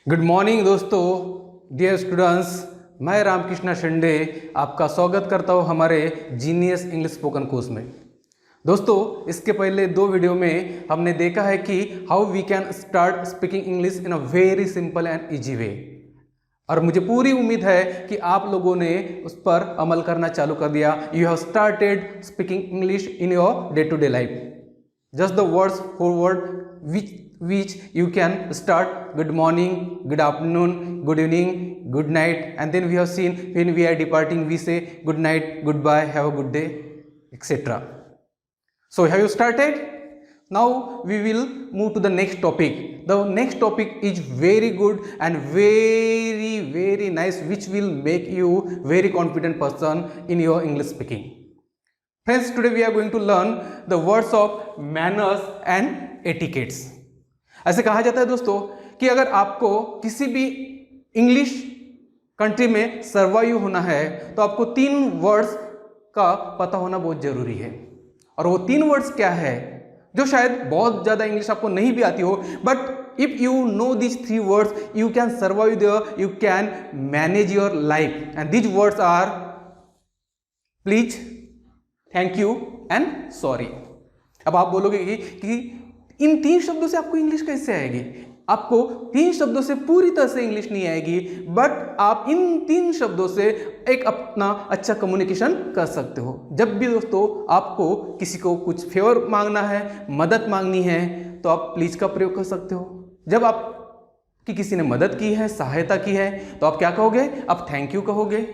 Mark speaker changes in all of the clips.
Speaker 1: Good morning दोस्तों, dear students. मैं रामकृष्ण शिंदे आपका स्वागत करता हूँ हमारे जीनियस इंग्लिश स्पोकन कोर्स में। दोस्तों, इसके पहले दो वीडियो में हमने देखा है कि how we can start speaking English in a very simple and easy way, और मुझे पूरी उम्मीद है कि आप लोगों ने उस पर अमल करना चालू कर दिया। You have started speaking English in your day to day life. Just the words forward which you can start good morning, good afternoon, good evening, good night, and then we have seen when we are departing we say good night, goodbye, have a good day, etc. So have you started? Now we will move to the next topic. The next topic is very good and very nice, which will make you very confident person in your English speaking. Friends, today we are going to learn the words of manners and etiquettes. ऐसे कहा जाता है दोस्तों कि अगर आपको किसी भी इंग्लिश कंट्री में सर्वाइव होना है तो आपको 3 वर्ड्स का पता होना बहुत जरूरी है। और वो 3 वर्ड्स क्या है, जो शायद बहुत ज़्यादा इंग्लिश आपको नहीं भी आती हो, but if you know this 3 words you can survive there, you can manage your life. And this words are please, thank you and sorry. अब आप बोलोगे कि इन 3 शब्दों से आपको इंग्लिश कैसे आएगी? आपको 3 शब्दों से पूरी तरह से इंग्लिश नहीं आएगी, बट आप इन 3 शब्दों से एक अपना अच्छा कम्युनिकेशन कर सकते हो। जब भी दोस्तों आपको किसी को कुछ फेवर मांगना है, मदद मांगनी है, तो आप प्लीज का प्रयोग कर सकते हो। जब आप कि किसी ने मदद की है, सहायता की है, तो आप क्या कहोगे? आप थैंक यू कहोगे।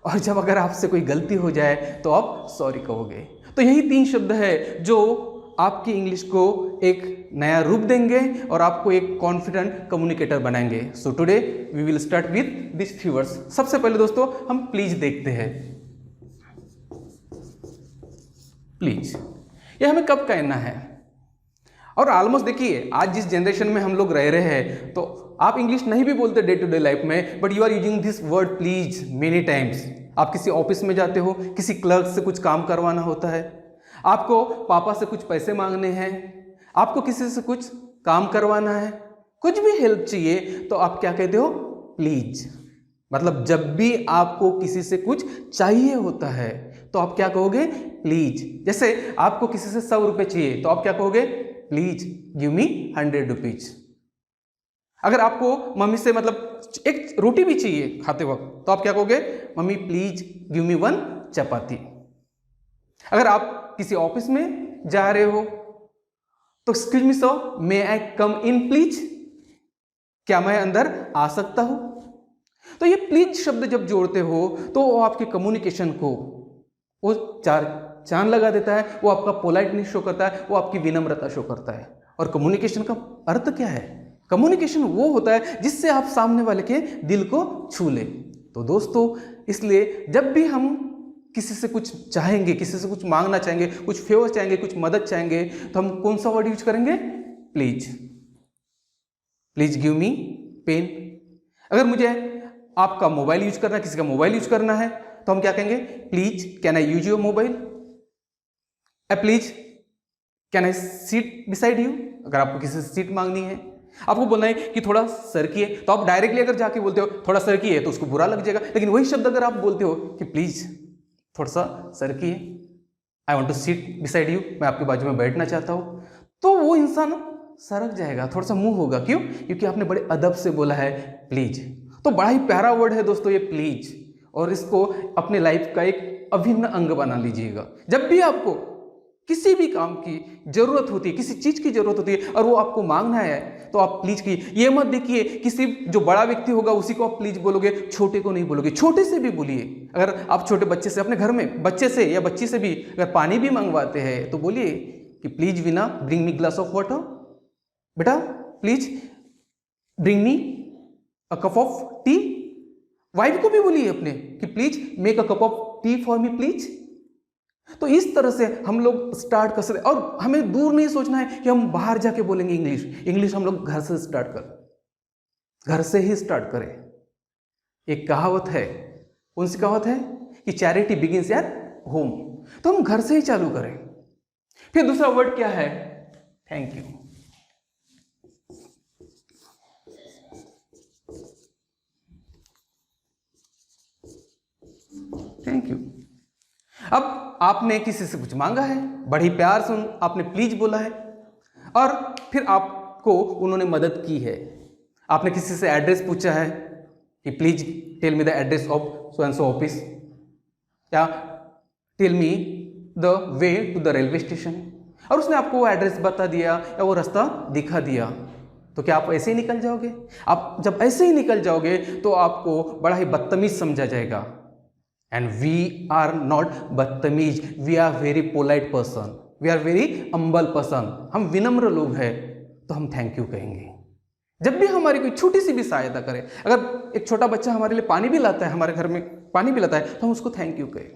Speaker 1: और जब अगर आपसे कोई गलती हो जाए तो आप सॉरी कहोगे। तो यही 3 शब्द है जो आपकी इंग्लिश को एक नया रूप देंगे और आपको एक कॉन्फिडेंट कम्युनिकेटर बनाएंगे। So today we will start with this few words. सबसे पहले दोस्तों हम प्लीज देखते हैं। प्लीज, ये हमें कब कहना है? और ऑलमोस्ट देखिए, आज जिस जनरेशन में हम लोग रह रहे हैं, तो आप इंग्लिश नहीं भी बोलते डे टू डे लाइफ में, but you are using this word please many times. आप किसी ऑफिस में जाते हो, किसी क्लर्क से कुछ काम करवाना होता है, आपको पापा से कुछ पैसे मांगने हैं, आपको किसी से कुछ काम करवाना है, कुछ भी हेल्प चाहिए, तो आप क्या कहते हो? प्लीज। मतलब जब भी आपको किसी से कुछ चाहिए होता है तो आप क्या कहोगे? प्लीज। जैसे आपको किसी से 100 रुपए चाहिए तो आप क्या कहोगे? Please give me 100 rupees. अगर आपको मम्मी से मतलब एक रोटी भी चाहिए खाते वक्त तो आप क्या कहोगे? मम्मी प्लीज गिव मी 1 चपाती। अगर आप किसी ऑफिस में जा रहे हो तो excuse me sir, may I come in please? क्या मैं अंदर आ सकता हूं? तो ये प्लीज शब्द जब जोड़ते हो तो वो आपके कम्युनिकेशन को वो 4 चांद लगा देता है, वो आपका पोलाइटनेस शो करता है, वो आपकी विनम्रता शो करता है। और कम्युनिकेशन का अर्थ क्या है? कम्युनिकेशन वो होता है जिससे आप सामने वाले के दिल को छू ले। तो दोस्तों, इसलिए जब भी हम किसी से कुछ चाहेंगे, किसी से कुछ मांगना चाहेंगे, कुछ फेवर चाहेंगे, कुछ मदद चाहेंगे, तो हम कौन सा वर्ड यूज करेंगे? Please. Please give me pen. अगर मुझे आपका मोबाइल यूज करना है, किसी का मोबाइल यूज करना है, तो हम क्या कहेंगे? Please can I use your mobile? Please can I seat beside you? अगर आपको किसी से सीट मांगनी है, आपको बोलना है कि थोड़ा सरकी है, तो आप डायरेक्टली अगर जाके बोलते हो थोड़ा सरकी है तो उसको बुरा लग जाएगा। लेकिन वही शब्द अगर आप बोलते हो कि प्लीज थोड़ा सा सरकी है, I want to seat beside you, मैं आपके बाजू में बैठना चाहता हूं, तो वो इंसान सरक जाएगा, थोड़ा सा मुंह होगा। क्यों? क्योंकि आपने बड़े अदब से बोला है प्लीज। तो बड़ा ही प्यारा वर्ड है दोस्तों ये प्लीज, और इसको अपने लाइफ का एक अभिन्न अंग बना लीजिएगा। जब भी आपको किसी भी काम की जरूरत होती है, किसी चीज की जरूरत होती है और वो आपको मांगना है, तो आप प्लीज की। ये मत देखिए कि सिर्फ जो बड़ा व्यक्ति होगा उसी को आप प्लीज बोलोगे, छोटे को नहीं बोलोगे। छोटे से भी बोलिए। अगर आप छोटे बच्चे से, अपने घर में बच्चे से या बच्ची से भी अगर पानी भी मंगवाते हैं तो बोलिए कि please Vina bring me glass of water. बेटा please bring me a cup of tea. Wife को भी बोलिए अपने कि please make a cup of tea for me please. तो इस तरह से हम लोग स्टार्ट कर सकते। और हमें दूर नहीं सोचना है कि हम बाहर जाके बोलेंगे इंग्लिश। इंग्लिश हम लोग घर से स्टार्ट करें, घर से ही स्टार्ट करें। एक कहावत है, कौन सी कहावत है? कि चैरिटी बिगिंस एट होम। तो हम घर से ही चालू करें। फिर दूसरा वर्ड क्या है? Thank you. Thank you. अब आपने किसी से कुछ मांगा है, बड़े ही प्यार से आपने प्लीज बोला है, और फिर आपको उन्होंने मदद की है। आपने किसी से एड्रेस पूछा है कि please tell me the address of so and so office, या tell me the way to the railway station, और उसने आपको वो एड्रेस बता दिया या वो रास्ता दिखा दिया। तो क्या आप ऐसे ही निकल जाओगे? आप जब ऐसे ही निकल जाओगे तो आपको बड़ा ही बदतमीज समझा जाएगा। एंड वी आर नॉट बदतमीज, we are very polite person, we are very humble person. हम विनम्र लोग हैं, तो हम थैंक यू कहेंगे। जब भी हमारी कोई छोटी सी भी सहायता करे, अगर एक छोटा बच्चा हमारे लिए पानी भी लाता है, हमारे घर में पानी भी लाता है, तो हम उसको थैंक यू कहें।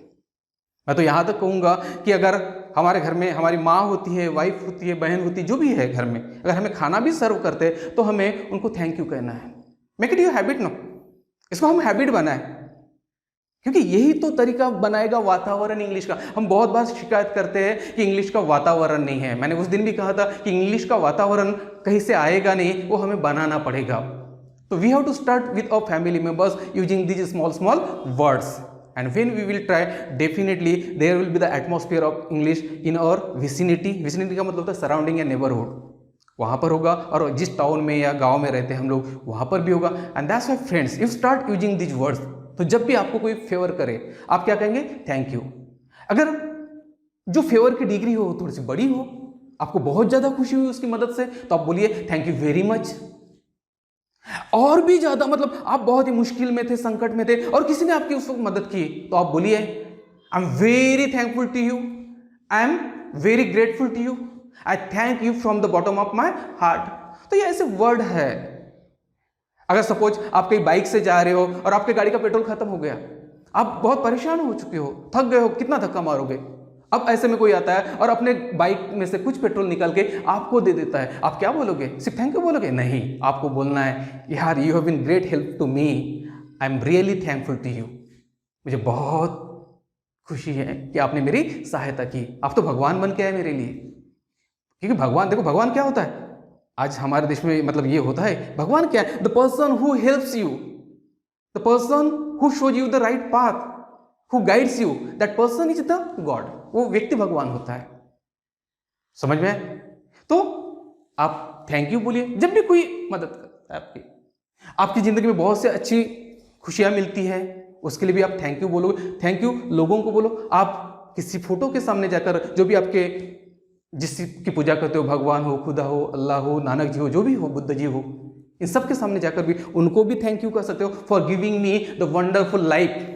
Speaker 1: मैं तो यहाँ तक कहूँगा कि अगर हमारे घर में हमारी माँ होती है, वाइफ होती है, बहन होती है, जो भी है घर में, अगर हमें खाना भी सर्व करते हैं तो हमें उनको थैंक यू कहना है। Make it your habit no, इसको हम हैबिट बनाए, क्योंकि यही तो तरीका बनाएगा वातावरण इंग्लिश का। हम बहुत बार शिकायत करते हैं कि इंग्लिश का वातावरण नहीं है। मैंने उस दिन भी कहा था कि इंग्लिश का वातावरण कहीं से आएगा नहीं, वो हमें बनाना पड़ेगा। तो we have to start with our family members using these small small words, and when we will try, definitely there will be the atmosphere of English in our vicinity. vicinity का मतलब होता है सराउंडिंग या neighbourhood, वहाँ पर होगा, और जिस टाउन में या गांव में रहते हैं हम लोग वहाँ पर भी होगा। And that's why friends, you start using this words. तो जब भी आपको कोई फेवर करे, आप क्या कहेंगे? Thank you. अगर जो फेवर की डिग्री हो थोड़ी सी बड़ी हो, आपको बहुत ज़्यादा खुशी हुई उसकी मदद से, तो आप बोलिए थैंक यू वेरी मच। और भी ज्यादा मतलब आप बहुत ही मुश्किल में थे, संकट में थे, और किसी ने आपकी उस वक्त मदद की, तो आप बोलिए I am very thankful to you, I am very grateful to you, I thank you from the bottom of my heart. तो ये ऐसे वर्ड है। अगर सपोज आप कहीं बाइक से जा रहे हो और आपके गाड़ी का पेट्रोल खत्म हो गया, आप बहुत परेशान हो चुके हो, थक गए हो, कितना धक्का मारोगे? अब ऐसे में कोई आता है और अपने बाइक में से कुछ पेट्रोल निकाल के आपको दे देता है, आप क्या बोलोगे? सिर्फ थैंक यू बोलोगे? नहीं, आपको बोलना है यार you have been great help to me, I am really thankful to you. मुझे बहुत खुशी है कि आपने मेरी सहायता की, आप तो भगवान बन के आए मेरे लिए। क्योंकि भगवान, देखो भगवान क्या होता है आज हमारे देश में, मतलब ये होता है, भगवान क्या है? The person who helps you, the person who shows you the right path, who guides you, that person is the God. वो व्यक्ति भगवान होता है। समझ में? तो आप थैंक यू बोलिए जब भी कोई मदद करता है आपकी जिंदगी में बहुत से अच्छी खुशियां मिलती है, उसके लिए भी आप थैंक यू बोलोगे। थैंक यू लोगों को बोलो। आप किसी फोटो के सामने जाकर, जो भी आपके जिसकी पूजा करते हो, भगवान हो, खुदा हो, अल्लाह हो, नानक जी हो, जो भी हो, बुद्ध जी हो, इन सब के सामने जाकर भी उनको भी थैंक यू कर सकते हो for giving me the wonderful life,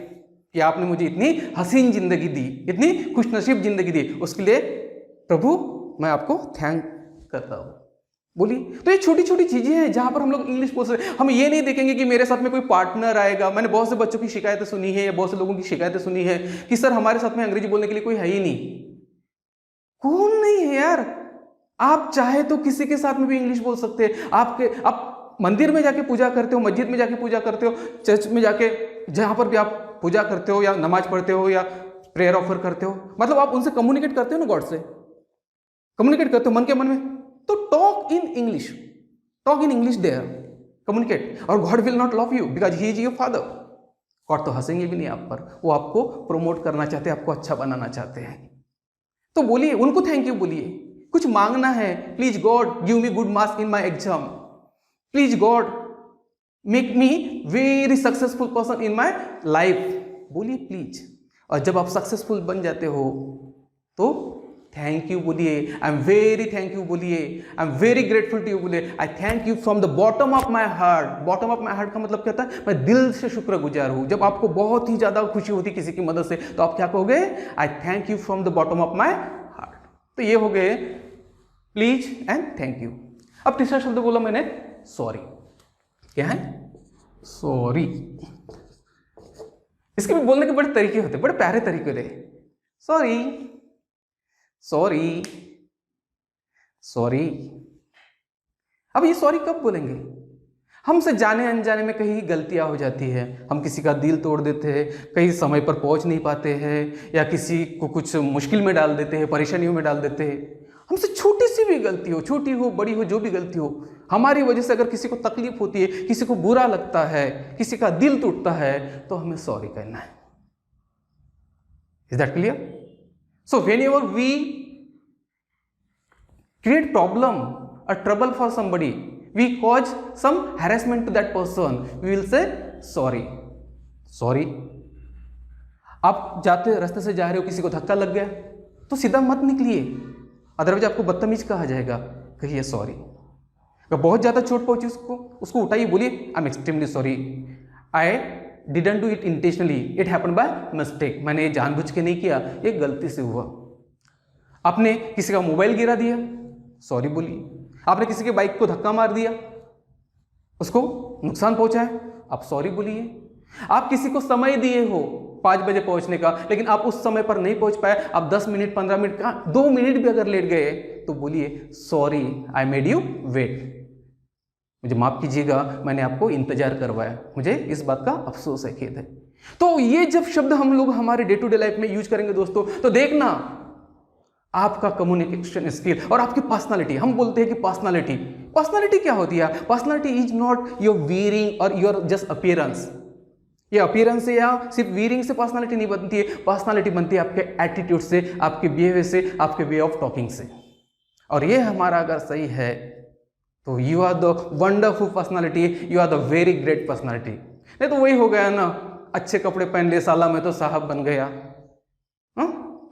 Speaker 1: कि आपने मुझे इतनी हसीन जिंदगी दी, इतनी खुशनसीब जिंदगी दी, उसके लिए प्रभु मैं आपको थैंक करता हूँ। बोलिए। तो ये छोटी छोटी चीजें हैं जहां पर हम लोग इंग्लिश बोल सकते हैं। हम ये नहीं देखेंगे कि मेरे साथ में कोई पार्टनर आएगा। मैंने बहुत से बच्चों की शिकायतें सुनी है, या बहुत से लोगों की शिकायतें सुनी है कि सर हमारे साथ में अंग्रेजी बोलने के लिए कोई है ही नहीं। कौन नहीं है यार? आप चाहे तो किसी के साथ में भी इंग्लिश बोल सकते हैं। आप मंदिर में जाके पूजा करते हो, मस्जिद में जाके पूजा करते हो, चर्च में जाके जहां पर भी आप पूजा करते हो या नमाज पढ़ते हो या प्रेयर ऑफर करते हो, मतलब आप उनसे कम्युनिकेट करते हो ना, गॉड से कम्युनिकेट करते हो मन के मन में, तो talk in English, talk in English there, communicate. और God will not love you because he is your father. God तो हंसेंगे भी नहीं आप पर, वो आपको प्रमोट करना चाहते हैं, आपको अच्छा बनाना चाहते हैं। तो बोलिए, उनको थैंक यू बोलिए। कुछ मांगना है, please God give me good marks in my exam, please God make me very successful person in my life, बोलिए प्लीज। और जब आप सक्सेसफुल बन जाते हो तो थैंक यू बोलिए, I am very thank you बोलिए, I am very grateful to you बोलिए, I thank you from the bottom of my heart. Bottom of my heart का मतलब क्या होता है? मैं दिल से शुक्रगुजार हूं। जब आपको बहुत ही ज्यादा खुशी होती किसी की मदद से, तो आप क्या कहोगे? आई thank you from the bottom of my heart. तो ये हो गए प्लीज एंड थैंक यू। अब तीसरा शब्द बोला मैंने, सॉरी। क्या है? सॉरी। इसके भी बोलने के बड़े तरीके होते, बड़े प्यारे तरीके होते। Sorry, sorry, sorry. अब ये सॉरी कब बोलेंगे? हमसे जाने अनजाने में कहीं गलतियां हो जाती है, हम किसी का दिल तोड़ देते हैं, कहीं समय पर पहुंच नहीं पाते हैं, या किसी को कुछ मुश्किल में डाल देते हैं, परेशानियों में डाल देते हैं। हमसे छोटी सी भी गलती हो, छोटी हो बड़ी हो, जो भी गलती हो, हमारी वजह से अगर किसी को तकलीफ होती है, किसी को बुरा लगता है, किसी का दिल टूटता है, तो हमें सॉरी कहना है। Is that clear? So whenever we create problem or trouble for somebody, we cause some harassment to that person, we will say sorry. Sorry. आप जाते रास्ते से जा रहे हो, किसी को धक्का लग गया तो सीधा मत निकलिए, अदरवाइज आपको बदतमीज कहा जाएगा, कहिए सॉरी। अगर बहुत ज़्यादा चोट पहुंची उसको उठाइए, बोलिए I am extremely sorry, I didn't do it intentionally, it happen by mistake, मैंने ये जानबूझ के नहीं किया, ये गलती से हुआ। आपने किसी का मोबाइल गिरा दिया, सॉरी बोलिए। आपने किसी के बाइक को धक्का मार दिया, उसको नुकसान पहुंचाया, आप सॉरी बोलिए। आप किसी को समय दिए हो 5 बजे पहुंचने का, लेकिन आप उस समय पर नहीं पहुंच पाए, आप 10 मिनट 15 मिनट का 2 मिनट भी अगर लेट गए तो बोलिए sorry, I made you wait, मुझे माफ कीजिएगा, मैंने आपको इंतजार करवाया, मुझे इस बात का अफसोस है, खेद है। तो ये जब शब्द हम लोग हमारे डे टू डे लाइफ में यूज करेंगे दोस्तों, तो देखना आपका कम्युनिकेशन स्किल और आपकी पर्सनालिटी, हम बोलते हैं कि पर्सनालिटी क्या होती है? Personality is not your wearing और योर जस्ट अपीयरेंस। ये अपीयरेंस से या सिर्फ वियरिंग से पर्सनालिटी नहीं बनती है, पर्सनालिटी बनती है आपके एटीट्यूड से, आपके बिहेवियर से, आपके वे ऑफ टॉकिंग से। और ये हमारा अगर सही है तो you are the wonderful personality, you are the very great personality. नहीं तो वही हो गया ना, अच्छे कपड़े पहन लिए, साला मैं तो साहब बन गया,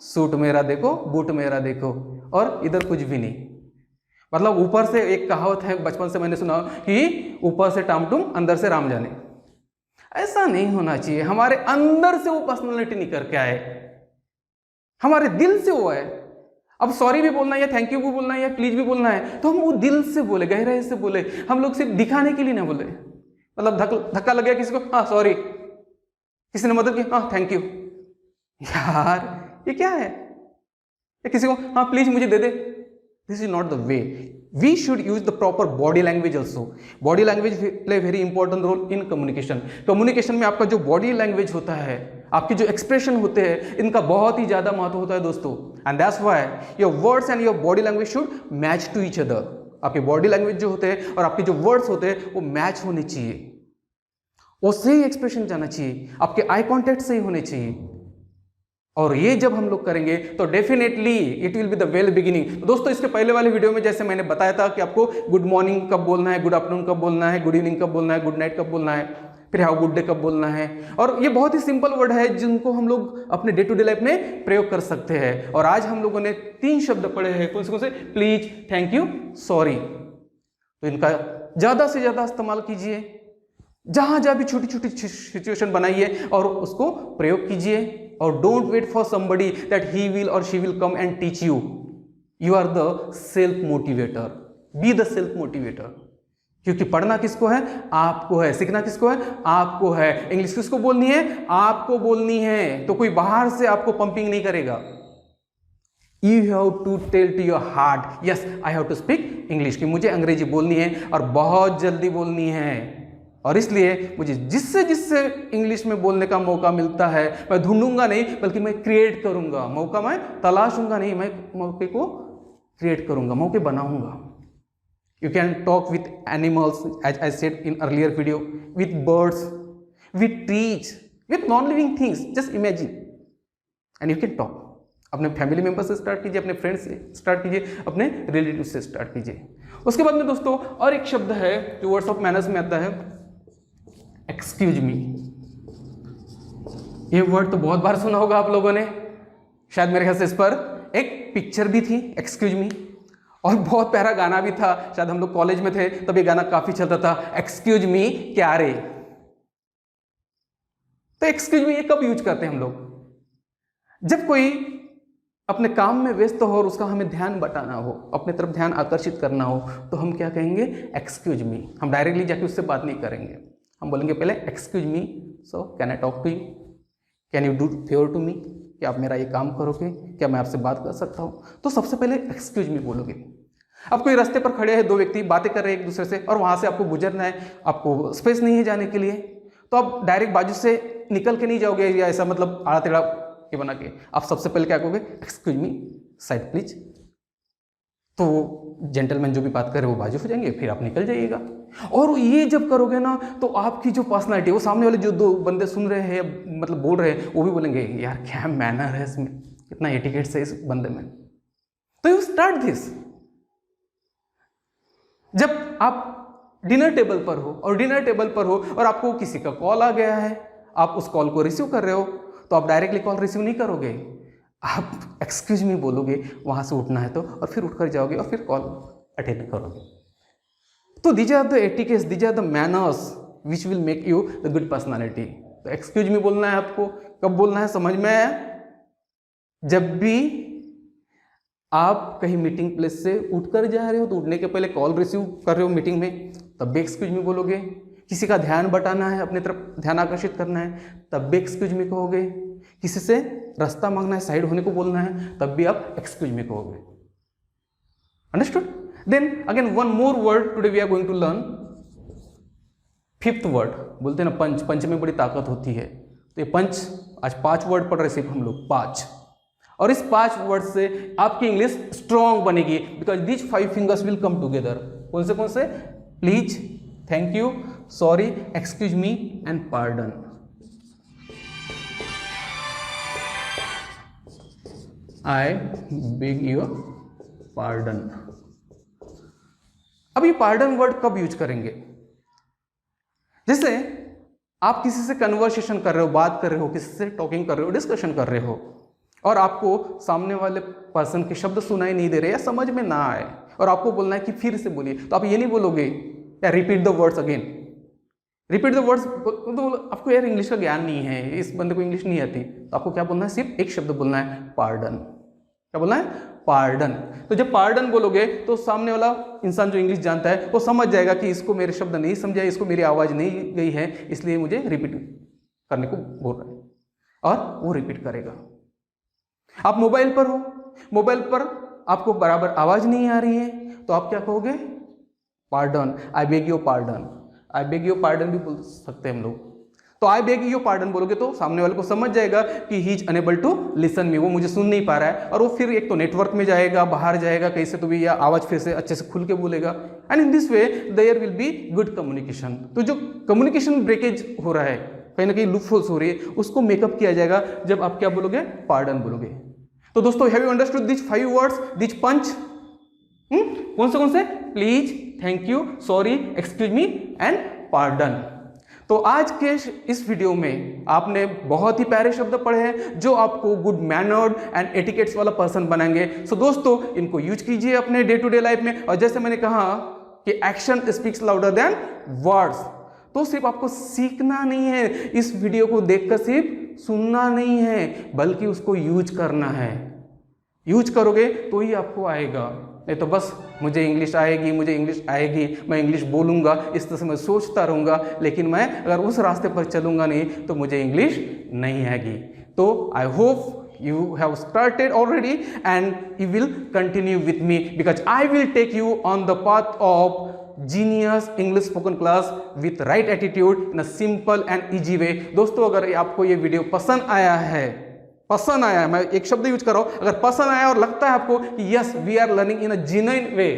Speaker 1: सूट मेरा देखो, बूट मेरा देखो, और इधर कुछ भी नहीं। मतलब ऊपर से एक कहावत है, बचपन से मैंने सुना कि ऊपर से टामटुम अंदर से राम जाने। ऐसा नहीं होना चाहिए। हमारे अंदर से वो पर्सनालिटी निकल के आए, हमारे दिल से वो है। अब सॉरी भी बोलना है या थैंक यू भी बोलना है या प्लीज भी बोलना है तो हम वो दिल से बोले, गहराई से बोले। हम लोग सिर्फ दिखाने के लिए ना बोले। मतलब धक्का लग गया किसी को, हाँ सॉरी, किसी ने मदद की, हाँ थैंक यू। यार ये क्या है? या किसी को हाँ प्लीज मुझे दे दे, this is not the way. We should use the proper body language also. Body language play very important role in communication. Communication में आपका जो बॉडी लैंग्वेज होता है, आपके जो एक्सप्रेशन होते हैं, इनका बहुत ही ज्यादा महत्व होता है दोस्तों। And that's why your words and your body language should match to each other. आपके बॉडी लैंग्वेज जो होते हैं और आपके जो वर्ड्स होते हैं वो मैच होने चाहिए, वो सही एक्सप्रेशन जाना चाहिए, आपके आई कॉन्टेक्ट सही होने चाहिए। और ये जब हम लोग करेंगे तो definitely it will be the well beginning. दोस्तों इसके पहले वाले वीडियो में जैसे मैंने बताया था कि आपको गुड मॉर्निंग कब बोलना है, गुड आफ्टरनून कब बोलना है, गुड इवनिंग कब बोलना है, गुड नाइट कब बोलना है, फिर हैव गुड डे कब बोलना है। और ये बहुत ही सिंपल वर्ड है जिनको हम लोग अपने डे टू डे लाइफ में प्रयोग कर सकते हैं। और आज हम लोगों ने 3 शब्द पढ़े हैं, कौन से? Please, thank you, sorry. तो इनका ज्यादा से ज्यादा इस्तेमाल कीजिए, जहां जहां भी छोटी छोटी सिचुएशन बनाइए और उसको प्रयोग कीजिए। और don't wait for somebody that he will और she will come and teach you. You are the self motivator, be the self motivator. क्योंकि पढ़ना किसको है? आपको है। सीखना किसको है? आपको है। इंग्लिश किसको बोलनी है? आपको बोलनी है। तो कोई बाहर से आपको पंपिंग नहीं करेगा। You have to tell to your heart, yes, I have to speak English, कि मुझे अंग्रेजी बोलनी है और बहुत जल्दी बोलनी है। और इसलिए मुझे जिससे जिससे इंग्लिश में बोलने का मौका मिलता है मैं ढूंढूंगा नहीं, बल्कि मैं क्रिएट करूंगा। मौका मैं तलाशूंगा नहीं, मैं मौके को क्रिएट करूंगा, मौके बनाऊंगा। You can talk with animals, as I said in earlier video, with birds, with trees, with non-living things. Just imagine, and you can talk. अपने फैमिली मेंबर से स्टार्ट कीजिए, अपने फ्रेंड्स से स्टार्ट कीजिए, अपने रिलेटिव से स्टार्ट कीजिए। उसके बाद में दोस्तों और एक शब्द है जो वर्ड्स ऑफ मैनर्स में आता है, एक्सक्यूज मी। ये वर्ड तो बहुत बार सुना होगा आप लोगों ने, शायद मेरे ख्याल से इस पर एक पिक्चर भी थी, एक्सक्यूज मी, और बहुत प्यारा गाना भी था। शायद हम लोग कॉलेज में थे तब ये गाना काफी चलता था, एक्सक्यूज मी क्या रे। तो एक्सक्यूज मी ये कब यूज करते हैं हम लोग? जब कोई अपने काम में व्यस्त हो और उसका हमें ध्यान बटाना हो, अपने तरफ ध्यान आकर्षित करना हो, तो हम क्या कहेंगे? Excuse me. हम डायरेक्टली जाके उससे बात नहीं करेंगे, हम बोलेंगे पहले excuse me, so can I talk to you, can you do favour to me, कि आप मेरा ये काम करोगे, क्या मैं आपसे बात कर सकता हूँ? तो सबसे पहले एक्सक्यूज मी बोलोगे। अब कोई रास्ते पर खड़े हैं, 2 व्यक्ति बातें कर रहे हैं एक दूसरे से और वहाँ से आपको गुजरना है, आपको स्पेस नहीं है जाने के लिए, तो आप डायरेक्ट बाजू से निकल के नहीं जाओगे या ऐसा मतलब आड़ा टेढ़ा के बना के। आप सबसे पहले क्या कहोगे? एक्सक्यूज मी, साइड प्लीज, तो जेंटलमैन जो भी बात करे वो बाजू हो जाएंगे, फिर आप निकल जाइएगा। और ये जब करोगे ना तो आपकी जो पर्सनालिटी, वो सामने वाले जो दो बंदे सुन रहे हैं मतलब बोल रहे हैं, वो भी बोलेंगे यार क्या मैनर है इसमें, कितना एटिकेट्स है इस बंदे में। तो यू स्टार्ट दिस। जब आप डिनर टेबल पर हो और आपको किसी का कॉल आ गया है, आप उस कॉल को रिसीव कर रहे हो, तो आप डायरेक्टली कॉल रिसीव नहीं करोगे, आप एक्सक्यूज मी बोलोगे, वहां से उठना है तो, और फिर उठकर जाओगे और फिर कॉल अटेंड करोगे। तो these are the etiquettes, these are the manners which will make you the good personality. तो एक्सक्यूज मी बोलना है आपको, कब बोलना है समझ में आया? जब भी आप कहीं मीटिंग प्लेस से उठकर जा रहे हो, तो उठने के पहले कॉल रिसीव कर रहे हो मीटिंग में, तब भी एक्सक्यूज मी बोलोगे। किसी का ध्यान बटाना है, अपनी तरफ ध्यान आकर्षित करना है, तब भी एक्सक्यूज मी कहोगे। किसी से रास्ता मांगना है, साइड होने को बोलना है, तब भी आप एक्सक्यूज मी कहोगे। Understood? Then again one more word today we are going to learn. Fifth word बोलते हैं ना पंच, पंच में बड़ी ताकत होती है। तो ये पंच, आज 5 वर्ड पढ़ रहे सिर्फ हम लोग, 5। और इस 5 वर्ड से आपकी इंग्लिश स्ट्रॉन्ग बनेगी, because these 5 fingers will come together. कौन से? Please, thank you, sorry, excuse me and pardon. I beg your pardon. अब ये पार्डन वर्ड कब यूज करेंगे? जैसे आप किसी से कन्वर्सेशन कर रहे हो, बात कर रहे हो, किसी से टॉकिंग कर रहे हो, डिस्कशन कर रहे हो, और आपको सामने वाले पर्सन के शब्द सुनाई नहीं दे रहे या समझ में ना आए, और आपको बोलना है कि फिर से बोलिए, तो आप ये नहीं बोलोगे या repeat the words again. Repeat the words तो आपको यार इंग्लिश का ज्ञान नहीं है, इस बंदे को इंग्लिश नहीं आती, तो आपको क्या बोलना है? सिर्फ एक शब्द बोलना है, पार्डन। क्या बोलना है? पार्डन। तो जब पार्डन बोलोगे तो सामने वाला इंसान जो इंग्लिश जानता है वो समझ जाएगा कि इसको मेरे शब्द नहीं समझा, इसको मेरी आवाज नहीं गई है, इसलिए मुझे रिपीट करने को बोल रहा है, और वो रिपीट करेगा। आप मोबाइल पर हो, मोबाइल पर आपको बराबर आवाज नहीं आ रही है, तो आप क्या कहोगे? Pardon, I beg your pardon. I beg your pardon भी बोल सकते हैं हम लोग। तो आई बेग योर पार्डन बोलोगे तो सामने वाले को समझ जाएगा कि he is unable to listen me, वो मुझे सुन नहीं पा रहा है, और वो फिर एक तो नेटवर्क में जाएगा, बाहर जाएगा कहीं से तो भी, या आवाज फिर से अच्छे से खुल के बोलेगा, and in this way there will be good communication. तो जो कम्युनिकेशन ब्रेकेज हो रहा है, कहीं ना कहीं लूप होल्स हो रही है, उसको मेकअप किया जाएगा जब आप क्या बोलोगे? पार्डन बोलोगे। तो दोस्तों, have you understood this 5 words, this punch? कौन से? Please, thank you, sorry, excuse me and pardon. तो आज के इस वीडियो में आपने बहुत ही प्यारे शब्द पढ़े हैं जो आपको गुड मैनर्ड एंड एटिकेट्स वाला पर्सन बनाएंगे। सो दोस्तों, इनको यूज कीजिए अपने डे टू डे लाइफ में, और जैसे मैंने कहा कि action speaks louder than words. तो सिर्फ आपको सीखना नहीं है, इस वीडियो को देखकर सिर्फ सुनना नहीं है, बल्कि उसको यूज करना है। यूज करोगे तो ही आपको आएगा, नहीं तो बस मुझे इंग्लिश आएगी, मैं इंग्लिश बोलूँगा, इस तरह से मैं सोचता रहूँगा, लेकिन मैं अगर उस रास्ते पर चलूँगा नहीं तो मुझे इंग्लिश नहीं आएगी। तो I hope you have started already and you will continue with me, because I will take you on the path of genius English spoken class with right attitude in a simple and easy way। दोस्तों, अगर आपको ये video पसंद आया है, मैं एक शब्द यूज कर रहा हूं, अगर पसंद आया और लगता है आपको कि yes we are learning in a genuine way,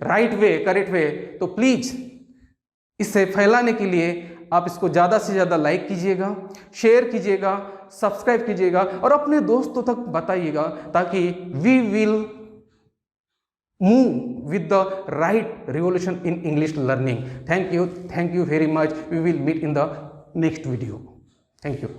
Speaker 1: right way, correct way, तो प्लीज इसे फैलाने के लिए आप इसको ज़्यादा से ज़्यादा लाइक कीजिएगा, शेयर कीजिएगा, सब्सक्राइब कीजिएगा, और अपने दोस्तों तक बताइएगा, ताकि we will move with the right revolution in English learning. Thank you very much. We will meet in the next video. Thank you.